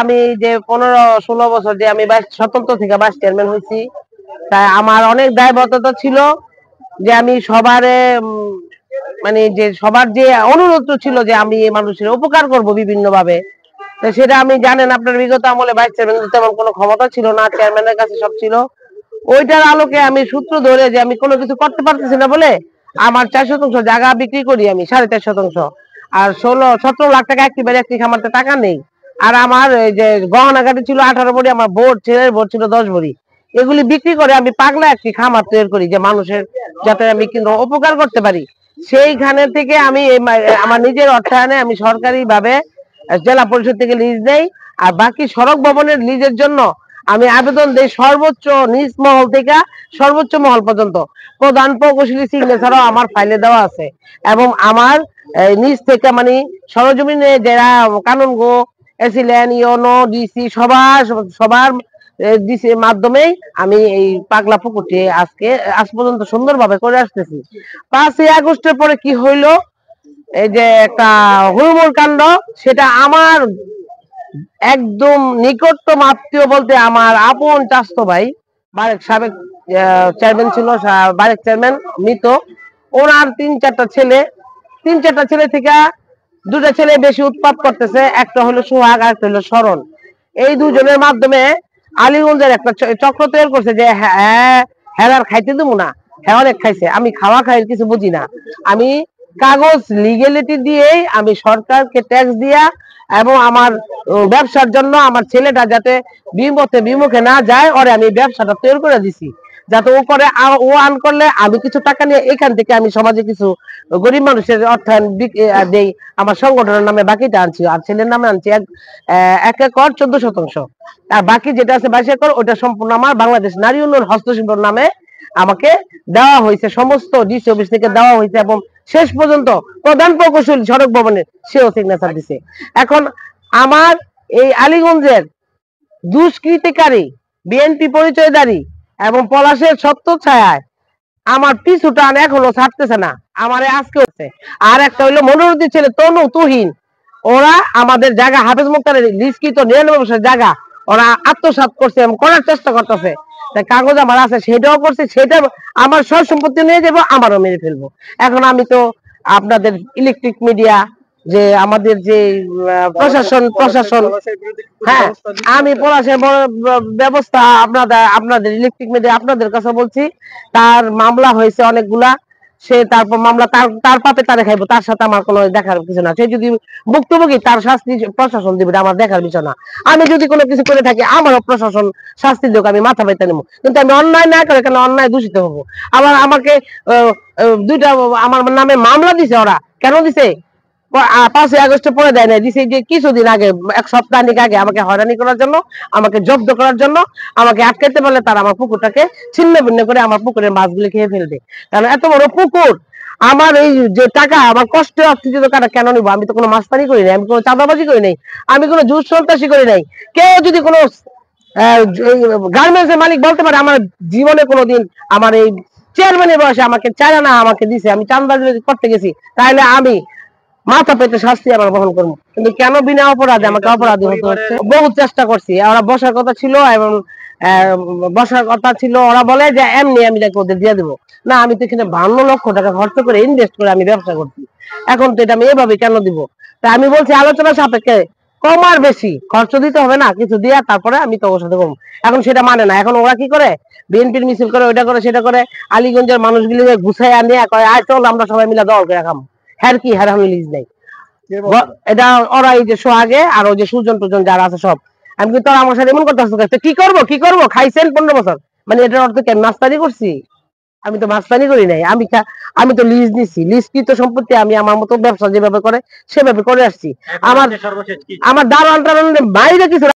আমি যে 15-16 বছর যে আমি স্বতন্ত্র থেকে ভাইস চেয়ারম্যান হয়েছি, তাই আমার অনেক দায়বদ্ধতা ছিল যে আমি সবারে মানে যে সবার যে অনুরোধ ছিল যে আমি মানুষের উপকার করব বিভিন্ন ভাবে। তো সেটা আমি জানেন আপনার বিগত আমলে ভাইস চেয়ারম্যান তেমন কোনো ক্ষমতা ছিল না, চেয়ারম্যানের কাছে সব ছিল। ওইটার আলোকে আমি সূত্র ধরে যে আমি কোনো কিছু করতে পারতেছি না বলে আমার 4 শতাংশ জায়গা বিক্রি করি আমি 4.5 শতাংশ। আর 17 লাখ টাকা একটি খামারতে টাকা নেই। আর আমার এই যে গহনাগাটি ছিল 18 ভরি, আমার বোর্ড ছেলের বোর্ড ছিল 10 ভরি। এগুলি বিক্রি করে আমি পাগলা একটি খামার তৈরি করি যে মানুষের যাতে আমি কিন্তু উপকার করতে পারি। সেইখানে থেকে আমি আমার নিজের অর্থায়নে আমি সরকারি ভাবে জেলা পরিষদ থেকে লিজ দেই। আর বাকি সড়ক ভবনের লিজের জন্য আমি আবেদন দেই সর্বোচ্চ নিচ মহল থেকে সর্বোচ্চ মহল পর্যন্ত। প্রধান প্রকৌশলী সিগনেচারও আমার ফাইলে দেওয়া আছে। এবং আমার নিচ থেকে মানে সরজমিনে যারা কানুন গো এসিলেন ইউনো ডিসি সবার সবার ডিসির মাধ্যমেই আমি এই পাগলা পুকুরটি আজ পর্যন্ত সুন্দরভাবে করে আসতেছি। 5ই আগস্টের পরে কি হইলো, এই যে একটা হুড়মুড় কাণ্ড, সেটা আমার একদম নিকটতম আত্মীয় বলতে আমার আপন চাচতো ভাই, বারেক সাবেক চেয়ারম্যান ছিল, বারেক চেয়ারম্যান মৃত। ওনার 3-4টা ছেলে থেকে 2টা ছেলে বেশি উৎপাত করতেছে, একটা হলো সোহাগ আর একটা হলো শরণ। এই দুজনের মাধ্যমে আলীগঞ্জের একটা চক্র তৈরি করছে যে হ্যাঁ হ্যাঁ আর খাইতে দেবো না, হ্যাঁ অনেক খাইছে, আমি খাওয়া খাই কিছু বুঝি না। আমি কাগজ লিগেলিটি দিয়েই আমি সরকারকে ট্যাক্স দিয়া এবং আমার ব্যবসার জন্য আমার ছেলেটা যাতে বিমুখে না যায়, ওরে আমি ব্যবসাটা তৈরি করে দিছি যাতে ও করে। ও আর্ন করলে আমি কিছু টাকা নিয়ে এখান থেকে আমি সমাজে কিছু গরিব মানুষের অর্থায়ন দেই। আমার সংগঠনের নামে বাকিটা আনছি, আর ছেলের নামে আনছি 1 একর 14 শতাংশ। আর বাকি যেটা আছে 22 একর, ওটা সম্পূর্ণ আমার বাংলাদেশ নারী উন্নয়ন হস্তশিল্পর নামে আমাকে দেওয়া হয়েছে, সমস্ত ডিসি অফিস থেকে দেওয়া হয়েছে। এবং শেষ পর্যন্ত প্রধান প্রকৌশলী সড়ক ভবনের সেও সিগনেচার দিছে। এখন আমার এই আলীগঞ্জের দুষ্কৃতিকারী বিএনপি পরিচয়ধারী এবং পলাশের ছত্র ছায়ায় আমার পিছু টান এখনো ছাড়তেছে না, আমারে আজকে হচ্ছে। আর একটা হইলো মনোরুদ্দি ছেলে তনু তুহিন, ওরা আমাদের জায়গা হাফেজ মুক্তারের লিস্কিত 99 জায়গা ওরা আত্মসাৎ করছে এবং করার চেষ্টা করতেছে। কাগজ আমার আছে, সেটাও করছে, সেটা আমার সব সম্পত্তি নিয়ে যাবো, আমারও মেরে ফেলবো। এখন আমি তো আপনাদের ইলেকট্রিক মিডিয়া যে আমাদের যে প্রশাসন হ্যাঁ, আমি পলাশের ব্যবস্থা আপনাদের ইলেকট্রিক মিডিয়া আপনাদের কাছে বলছি। তার মামলা হয়েছে অনেকগুলা, সে তারপর মামলা তার পাপে তারে খাইবো, তার সাথে আমার কোনো দেখার কিছু না। সে যদি ভুক্তভোগী তার শাস্তি প্রশাসন দিবে, আমার দেখার বিষয় না। আমি যদি কোনো কিছু করে থাকি আমারও প্রশাসন শাস্তি দেব, আমি মাথা পাইতে নেবো, কিন্তু আমি অন্যায় না করে কেন অন্যায় দূষিত হবো। আবার আমাকে 2টা আমার নামে মামলা দিছে, ওরা কেন দিছে? 5ই আগস্টের পরে দেয় না, দিছে যে কিছুদিন আগে, 1 সপ্তাহ আগে আমাকে হয়রানি করার জন্য, আমাকে জব্দ করার জন্য, আমাকে আটকাইতে পারলে তারা আমার পুকুরটাকে ছিন্ন ভিন্ন করে আমার পুকুরের মাছগুলি খেয়ে ফেলবে। কারণ এত বড় পুকুর, আমার এই যে টাকা আমার কষ্টে অর্থিত টাকা কেন নিবো? আমি তো কোনো মাস্তানি করি নাই, আমি কোনো চাঁদাবাজি করি নাই, আমি কোনো জুস সন্ত্রাসী করি নাই। কেউ যদি কোনো গার্মেন্টস এর মালিক বলতে পারে আমার জীবনে কোনোদিন আমার এই চেয়ারম্যানের বয়সে আমাকে চায় না আমাকে দিছে, আমি চাঁদাবাজি করতে গেছি, তাহলে আমি মাথা পেতে শাস্তি আমরা গ্রহণ করবো। কিন্তু কেন বিনা অপরাধে আমাকে অপরাধী হতে হচ্ছে? বহু চেষ্টা করছি, ওরা বসার কথা ছিল এবং বসার কথা ছিল, ওরা বলে যে এমনি আমি ওদের দিয়ে দেবো না। আমি তো এখানে 52 লক্ষ টাকা খরচ করে ইনভেস্ট করে আমি ব্যবসা করছি, এখন তো এটা আমি এভাবে কেন দিব? তাই আমি বলছি আলোচনা সাপেক্ষে কম আর বেশি খরচ দিতে হবে না, কিছু দিয়ে তারপরে আমি তো ওর সাথে কম। এখন সেটা মানে না, এখন ওরা কি করে বিএনপির মিছিল করে, ওইটা করে সেটা করে, আলীগঞ্জের মানুষগুলি ঘুষাই আনে কয় আয় চল আমরা সবাই মিলে দল করে খাম। হ্যাঁ কি হ্যাঁ আমি লিজ নাই, এটা ওরা এই যে সোহাগে আর ওই যে সুজন টুজন যারা আছে সব। আমি কিন্তু তোরা আমার সাথে এমন করতে কি করবো খাইছেন 15 বছর, মানে এটার অর্থ কি আমি মাস্তানি করছি? আমি তো মাস্তানি করি নাই, আমি তো লিজ নিছি, লিজকৃত সম্পত্তি আমি আমার মতো ব্যবসা যেভাবে করে সেভাবে করে আসছি। আমার দারোয়ান টারোয়ান বাইরে কিছু